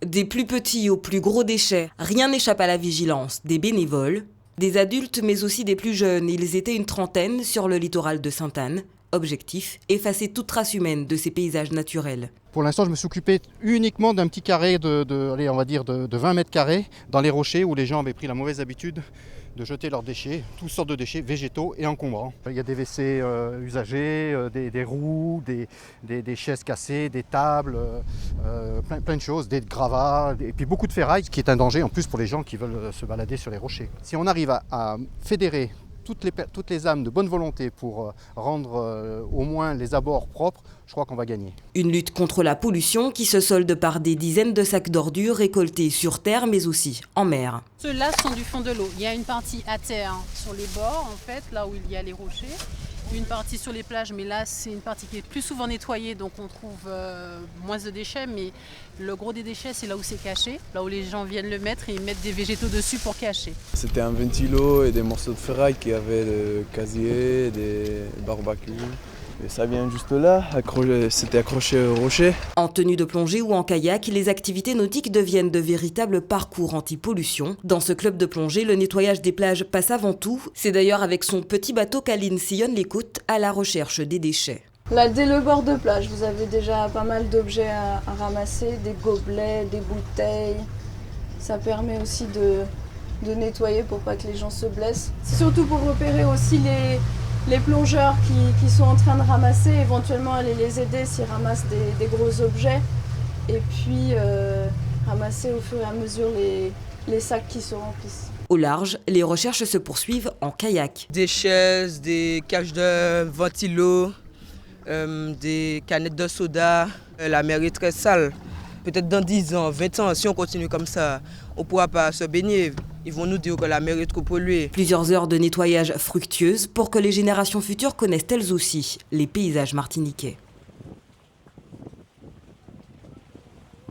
Des plus petits aux plus gros déchets, rien n'échappe à la vigilance des bénévoles, des adultes mais aussi des plus jeunes. Ils étaient une trentaine sur le littoral de Sainte-Anne. Objectif, effacer toute trace humaine de ces paysages naturels. Pour l'instant, je me suis occupé uniquement d'un petit carré allez, on va dire de 20 mètres carrés dans les rochers où les gens avaient pris la mauvaise habitude de jeter leurs déchets, toutes sortes de déchets végétaux et encombrants. Il y a des WC usagés, des roues, des chaises cassées, des tables, plein de choses, des gravats, et puis beaucoup de ferraille, ce qui est un danger en plus pour les gens qui veulent se balader sur les rochers. Si on arrive à fédérer toutes les âmes de bonne volonté pour rendre au moins les abords propres, je crois qu'on va gagner. Une lutte contre la pollution qui se solde par des dizaines de sacs d'ordures récoltés sur terre mais aussi en mer. Ceux-là sont du fond de l'eau. Il y a une partie à terre sur les bords, en fait, là où il y a les rochers. Une partie sur les plages, mais là c'est une partie qui est plus souvent nettoyée, donc on trouve moins de déchets, mais le gros des déchets c'est là où c'est caché, là où les gens viennent le mettre et ils mettent des végétaux dessus pour cacher. C'était un ventilo et des morceaux de ferraille qui avaient le casier, des barbecues. Et ça vient juste là, c'était accroché au rocher. En tenue de plongée ou en kayak, les activités nautiques deviennent de véritables parcours anti-pollution. Dans ce club de plongée, le nettoyage des plages passe avant tout. C'est d'ailleurs avec son petit bateau qu'Aline sillonne les côtes à la recherche des déchets. Là, dès le bord de plage, vous avez déjà pas mal d'objets à ramasser, des gobelets, des bouteilles. Ça permet aussi de nettoyer pour pas que les gens se blessent. C'est surtout pour repérer aussi les plongeurs qui sont en train de ramasser, éventuellement aller les aider s'ils ramassent des gros objets. Et puis ramasser au fur et à mesure les sacs qui se remplissent. Au large, les recherches se poursuivent en kayak. Des chaises, des cages de ventilo, des canettes de soda. La mer est très sale. Peut-être dans 10 ans, 20 ans, si on continue comme ça, on ne pourra pas se baigner. Ils vont nous dire que la mer est trop polluée. Plusieurs heures de nettoyage fructueuses pour que les générations futures connaissent elles aussi les paysages martiniquais.